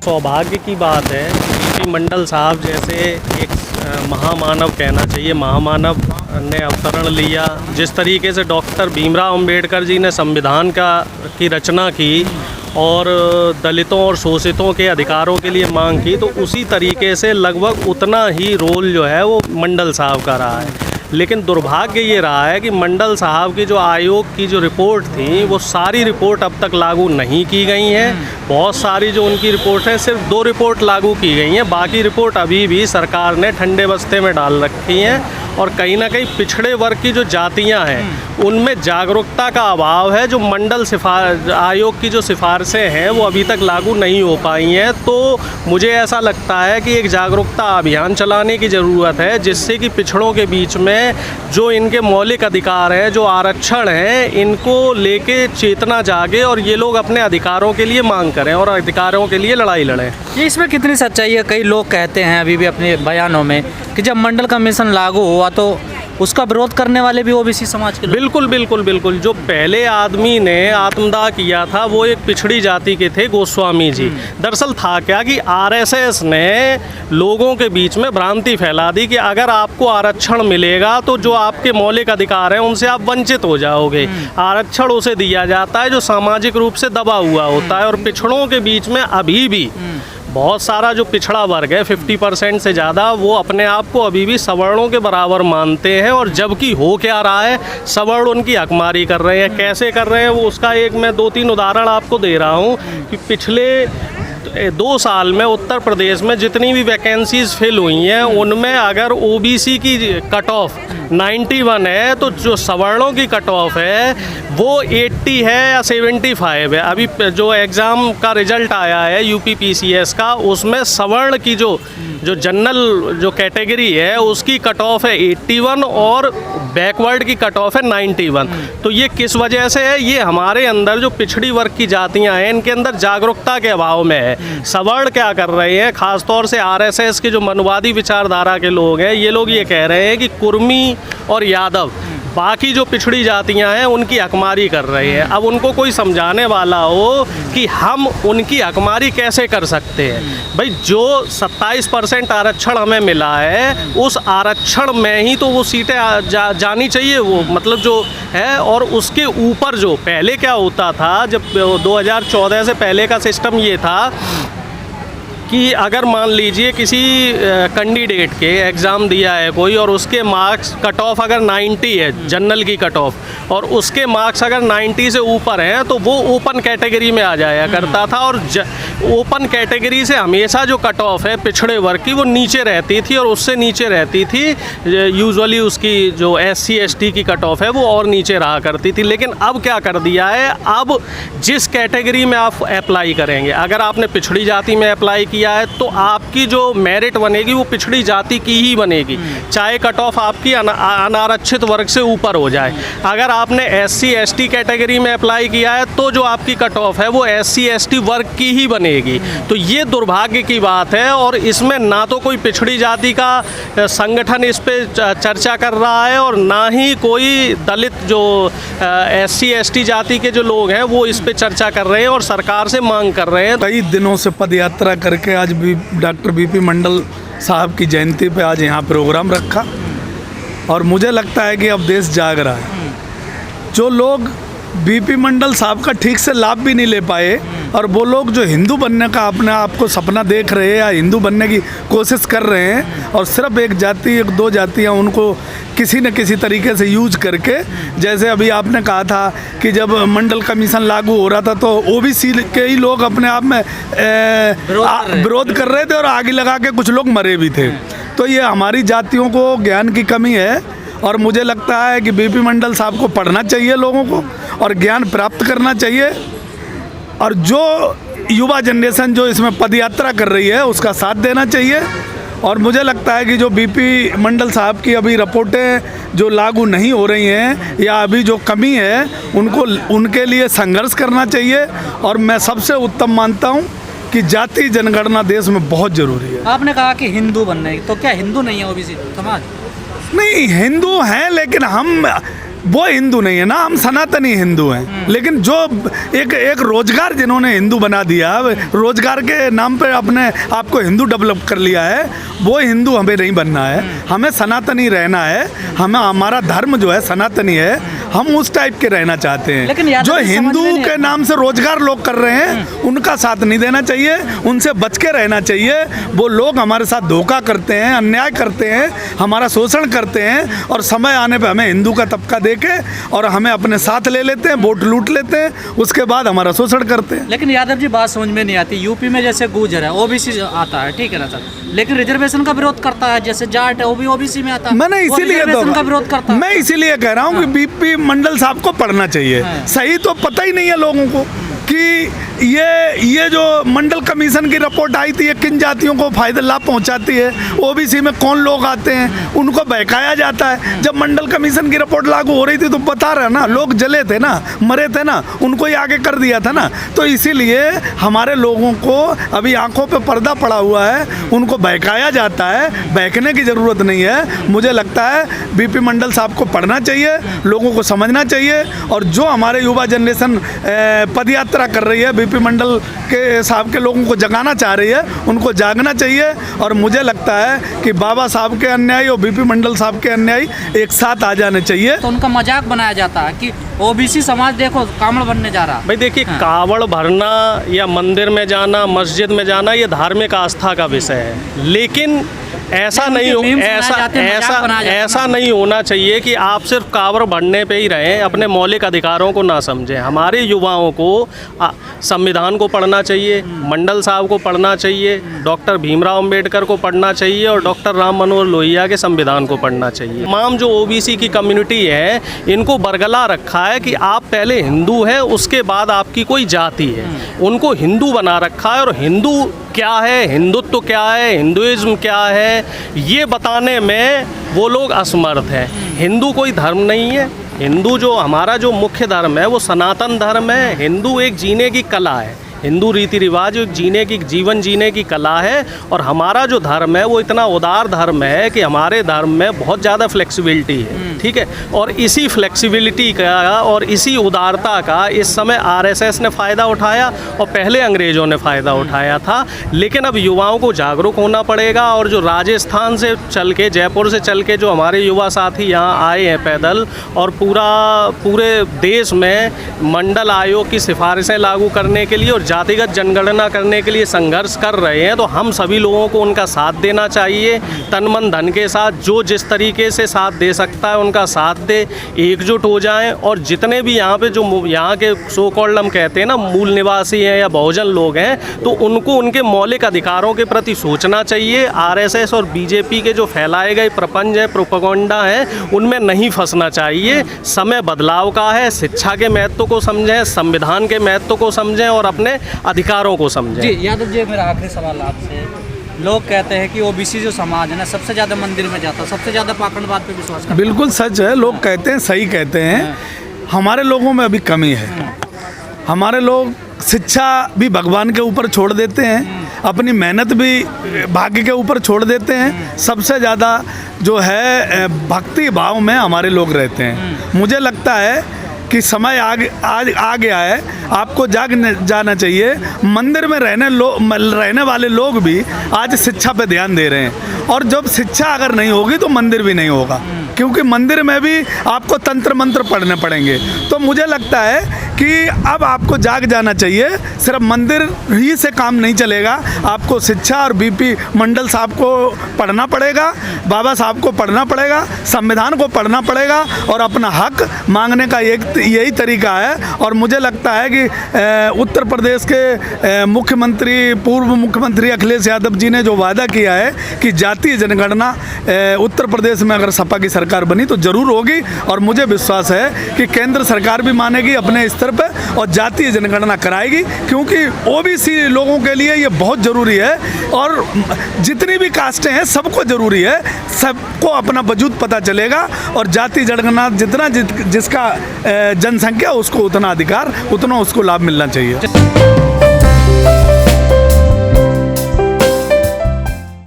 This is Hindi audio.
सौभाग्य की बात है कि मंडल साहब जैसे एक महामानव कहना चाहिए, महामानव ने अवतरण लिया। जिस तरीके से डॉक्टर भीमराव अंबेडकर जी ने संविधान की रचना की और दलितों और शोषितों के अधिकारों के लिए मांग की, तो उसी तरीके से लगभग उतना ही रोल जो है वो मंडल साहब का रहा है। लेकिन दुर्भाग्य ये रहा है कि मंडल साहब की जो आयोग की जो रिपोर्ट थी, वो सारी रिपोर्ट अब तक लागू नहीं की गई हैं। बहुत सारी जो उनकी रिपोर्ट है, सिर्फ 2 रिपोर्ट लागू की गई हैं, बाकी रिपोर्ट अभी भी सरकार ने ठंडे बस्ते में डाल रखी हैं। और कहीं ना कहीं पिछड़े वर्ग की जो जातियां हैं उनमें जागरूकता का अभाव है। जो मंडल आयोग की जो सिफारिशें हैं वो अभी तक लागू नहीं हो पाई हैं। तो मुझे ऐसा लगता है कि एक जागरूकता अभियान चलाने की ज़रूरत है, जिससे कि पिछड़ों के बीच में जो इनके मौलिक अधिकार हैं, जो आरक्षण हैं, इनको लेके चेतना जागे और ये लोग अपने अधिकारों के लिए मांग करें और अधिकारों के लिए लड़ाई लड़ें। ये इसमें कितनी सच्चाई है? कई लोग कहते हैं अभी भी अपने बयानों में कि जब मंडल कमीशन लागू हुआ तो उसका विरोध करने वाले भी ओबीसी समाज के लोग। बिल्कुल बिल्कुल बिल्कुल। जो पहले आदमी ने आत्मदाह किया था वो एक पिछड़ी जाति के थे, गोस्वामी जी। दरअसल था क्या कि आरएसएस ने लोगों के बीच में भ्रांति फैला दी कि अगर आपको आरक्षण मिलेगा तो जो आपके मौलिक अधिकार हैं उनसे आप वंचित हो जाओगे। आरक्षण उसे दिया जाता है जो सामाजिक रूप से दबा हुआ होता है। और पिछड़ों के बीच में अभी भी बहुत सारा जो पिछड़ा वर्ग है, 50% से ज़्यादा, वो अपने आप को अभी भी सवर्णों के बराबर मानते हैं। और जबकि हो क्या रहा है, सवर्ण उनकी हकमारी कर रहे हैं। कैसे कर रहे हैं वो उसका एक मैं 2-3 उदाहरण आपको दे रहा हूँ कि पिछले 2 साल में उत्तर प्रदेश में जितनी भी वैकेंसीज फिल हुई हैं उनमें अगर ओबीसी की कट ऑफ 91 है तो जो सवर्णों की कट ऑफ है वो 80 है या 75 है। अभी जो एग्ज़ाम का रिजल्ट आया है यूपीपीसीएस का, उसमें सवर्ण की जो जनरल जो कैटेगरी है उसकी कट ऑफ है 81 और बैकवर्ड की कट ऑफ है 91। तो ये किस वजह से है? ये हमारे अंदर जो पिछड़ी वर्ग की जातियां हैं इनके अंदर जागरूकता के अभाव में है। सवर्ण क्या कर रहे हैं, ख़ासतौर से आरएसएस के जो मनवादी विचारधारा के लोग हैं, ये लोग ये कह रहे हैं कि कुर्मी और यादव बाकी जो पिछड़ी जातियां हैं उनकी हकमारी कर रहे हैं। अब उनको कोई समझाने वाला हो कि हम उनकी हकमारी कैसे कर सकते हैं। भाई जो 27% आरक्षण हमें मिला है उस आरक्षण में ही तो वो सीटें जानी चाहिए, वो मतलब जो है। और उसके ऊपर जो पहले क्या होता था, जब 2014 से पहले का सिस्टम ये था कि अगर मान लीजिए किसी कैंडिडेट के एग्ज़ाम दिया है कोई और उसके मार्क्स कट ऑफ अगर 90 है, जनरल की कट ऑफ, और उसके मार्क्स अगर 90 से ऊपर हैं तो वो ओपन कैटेगरी में आ जाया करता था। और ओपन कैटेगरी से हमेशा जो कट ऑफ है पिछड़े वर्ग की वो नीचे रहती थी और उससे नीचे रहती थी यूजुअली उसकी जो SC ST की कट ऑफ है वो और नीचे रहा करती थी। लेकिन अब क्या कर दिया है, अब जिस कैटेगरी में आप अप्लाई करेंगे, अगर आपने पिछड़ी जाति में अप्लाई किया है तो आपकी जो मेरिट बनेगी वो पिछड़ी जाति की ही बनेगी, चाहे कट ऑफ आपकी अनारक्षित वर्ग से ऊपर हो जाए। अगर आपने SC ST कैटेगरी में अप्लाई किया है तो जो आपकी कट ऑफ है वो SC ST वर्ग की ही बनेगी। तो ये दुर्भाग्य की बात है। और इसमें ना तो कोई पिछड़ी जाति का संगठन इस पे चर्चा कर रहा है और ना ही कोई दलित जो SC ST जाति के जो लोग हैं वो इस पे चर्चा कर रहे हैं और सरकार से मांग कर रहे हैं। कई दिनों से पद यात्रा करके आज भी डॉक्टर BP मंडल साहब की जयंती पे आज यहाँ प्रोग्राम रखा और मुझे लगता है कि अब देश जाग रहा है। जो लोग BP मंडल साहब का ठीक से लाभ भी नहीं ले पाए और वो लोग जो हिंदू बनने का अपने आप को सपना देख रहे हैं या हिंदू बनने की कोशिश कर रहे हैं और सिर्फ एक जाति 1-2 जातियाँ उनको किसी न किसी तरीके से यूज करके, जैसे अभी आपने कहा था कि जब मंडल कमीशन लागू हो रहा था तो OBC के ही लोग अपने आप में विरोध कर रहे थे और आगे लगा के कुछ लोग मरे भी थे। तो ये हमारी जातियों को ज्ञान की कमी है और मुझे लगता है कि BP मंडल साहब को पढ़ना चाहिए लोगों को और ज्ञान प्राप्त करना चाहिए। और जो युवा जनरेशन जो इसमें पदयात्रा कर रही है उसका साथ देना चाहिए। और मुझे लगता है कि जो BP मंडल साहब की अभी रिपोर्टें जो लागू नहीं हो रही हैं या अभी जो कमी है उनके लिए संघर्ष करना चाहिए। और मैं सबसे उत्तम मानता हूँ कि जाति जनगणना देश में बहुत ज़रूरी है। आपने कहा कि हिंदू बनना है, तो क्या हिंदू नहीं है OBC समाज? नहीं, हिंदू हैं लेकिन हम वो हिंदू नहीं है ना, हम सनातनी हिंदू हैं। लेकिन जो एक रोजगार जिन्होंने हिंदू बना दिया, रोजगार के नाम पे अपने आप को हिंदू डेवलप कर लिया है, वो हिंदू हमें नहीं बनना है। हमें सनातनी रहना है। हमें हमारा धर्म जो है सनातनी है, हम उस टाइप के रहना चाहते हैं। जो हिंदू के नाम से रोजगार लोग कर रहे हैं उनका साथ नहीं देना चाहिए, उनसे बच के रहना चाहिए। वो लोग हमारे साथ धोखा करते हैं, अन्याय करते हैं, हमारा शोषण करते हैं, और समय आने पे हमें हिंदू का तबका देके और हमें अपने साथ ले लेते हैं, वोट लूट लेते हैं, उसके बाद हमारा शोषण करते हैं। लेकिन यादव जी बात समझ में नहीं आती। यूपी में जैसे गुर्जर है, ओबीसी आता है, ठीक है ना सर, लेकिन रिजर्वेशन का विरोध करता है। जैसे जाट है वो भी ओबीसी में आता है, मैंने इसीलिए का विरोध करता है। मैं इसीलिए कह रहा हूँ कि बीपी मंडल साहब को पढ़ना चाहिए। सही तो पता ही नहीं है लोगों को कि ये जो मंडल कमीशन की रिपोर्ट आई थी, ये किन जातियों को फायदा लाभ पहुंचाती है, ओबीसी में कौन लोग आते हैं, उनको बहकाया जाता है। जब मंडल कमीशन की रिपोर्ट लागू हो रही थी तो बता रहा ना, लोग जले थे ना, मरे थे ना, उनको ही आगे कर दिया था ना। तो इसीलिए हमारे लोगों को अभी आंखों पे पर्दा पड़ा हुआ है, उनको बहकाया जाता है। बहकने की ज़रूरत नहीं है। मुझे लगता है बीपी मंडल साहब को पढ़ना चाहिए, लोगों को समझना चाहिए, और जो हमारे युवा जनरेशन पदयात्रा कर रही है, बीपी मंडल के साहब के लोगों को जगाना चाह रही है, उनको जागना चाहिए। और मुझे लगता है कि बाबा साहब के अन्यायी और बीपी मंडल साहब के अन्यायी एक साथ आ जाने चाहिए। तो उनका मजाक बनाया जाता है कि ओबीसी समाज देखो कावड़ बनने जा रहा है। भाई देखिए, कावड़ भरना या मंदिर में जाना, मस्जिद में जाना, ये धार्मिक आस्था का विषय है। लेकिन ऐसा नहीं होना चाहिए कि आप सिर्फ कावड़ भरने पे ही रहें, अपने मौलिक अधिकारों को ना समझें। हमारे युवाओं को संविधान को पढ़ना चाहिए, मंडल साहब को पढ़ना चाहिए, डॉक्टर भीमराव अंबेडकर को पढ़ना चाहिए, और डॉक्टर राम मनोहर लोहिया के संविधान को पढ़ना चाहिए। तमाम जो ओबीसी की कम्युनिटी है, इनको बरगला रखा है कि आप पहले हिंदू हैं, उसके बाद आपकी कोई जाति है। उनको हिंदू बना रखा है, और हिंदू क्या है, हिंदुत्व क्या है, हिंदुइज्म क्या है, ये बताने में वो लोग असमर्थ हैं। हिंदू कोई धर्म नहीं है। हिंदू जो हमारा जो मुख्य धर्म है वो सनातन धर्म है। हिंदू एक जीने की कला है। हिंदू रीति रिवाज एक जीवन जीने की कला है। और हमारा जो धर्म है वो इतना उदार धर्म है कि हमारे धर्म में बहुत ज़्यादा फ्लेक्सिबिलिटी है, ठीक है। और इसी फ्लेक्सिबिलिटी का और इसी उदारता का इस समय आरएसएस ने फ़ायदा उठाया, और पहले अंग्रेज़ों ने फ़ायदा उठाया था। लेकिन अब युवाओं को जागरूक होना पड़ेगा। और जो राजस्थान से चल के, जयपुर से चल के जो हमारे युवा साथी यहाँ आए हैं पैदल, और पूरे देश में मंडल आयोग की सिफारिशें लागू करने के लिए और जातिगत जनगणना करने के लिए संघर्ष कर रहे हैं, तो हम सभी लोगों को उनका साथ देना चाहिए, तन मन धन के साथ। जो जिस तरीके से साथ दे सकता है उनका साथ दे, एकजुट हो जाएं। और जितने भी यहाँ पे जो यहाँ के सो कॉल्ड हम कहते हैं ना मूल निवासी हैं या बहुजन लोग हैं, तो उनको उनके मौलिक अधिकारों के प्रति सोचना चाहिए। आरएसएस और बीजेपी के जो फैलाए गए प्रपंच है, प्रोपेगेंडा है, उनमें नहीं फंसना चाहिए। समय बदलाव का है। शिक्षा के महत्व को समझें, संविधान के महत्व को समझें, और अपने अधिकारों को समझें। जी यादव जी, मेरा आखिरी सवाल आपसे। लोग कहते हैं कि ओबीसी जो समाज है ना, सबसे ज़्यादा मंदिर में जाता है, सबसे ज़्यादा पाखंडवाद पे विश्वास करता है। बिल्कुल सच है। लोग कहते हैं, सही कहते हैं। हमारे लोगों में अभी कमी है। हमारे लोग शिक्षा भी भगवान के ऊपर छोड़ देते हैं, अपनी मेहनत भी भाग्य के ऊपर छोड़ देते हैं। सबसे ज़्यादा जो है भक्ति भाव में हमारे लोग रहते हैं। मुझे लगता है कि समय आ गया है, आपको जाना चाहिए। मंदिर में रहने वाले लोग भी आज शिक्षा पे ध्यान दे रहे हैं, और जब शिक्षा अगर नहीं होगी तो मंदिर भी नहीं होगा, क्योंकि मंदिर में भी आपको तंत्र मंत्र पढ़ने पड़ेंगे। तो मुझे लगता है कि अब आपको जाग जाना चाहिए। सिर्फ मंदिर ही से काम नहीं चलेगा, आपको शिक्षा और बीपी मंडल साहब को पढ़ना पड़ेगा, बाबा साहब को पढ़ना पड़ेगा, संविधान को पढ़ना पड़ेगा, और अपना हक मांगने का यही तरीका है। और मुझे लगता है कि उत्तर प्रदेश के मुख्यमंत्री, पूर्व मुख्यमंत्री अखिलेश यादव जी ने जो वादा किया है कि जातीय जनगणना उत्तर प्रदेश में अगर सपा की सरकार बनी तो ज़रूर होगी, और मुझे विश्वास है कि केंद्र सरकार भी मानेगी अपने स्तर पर और जातीय जनगणना कराएगी, क्योंकि ओबीसी लोगों के लिए ये बहुत ज़रूरी है। और जितनी भी कास्टें हैं सबको ज़रूरी है, सबको अपना वजूद पता चलेगा, और जातीय जनगणना जिसका जनसंख्या उसको उतना अधिकार, उतना उसको लाभ मिलना चाहिए।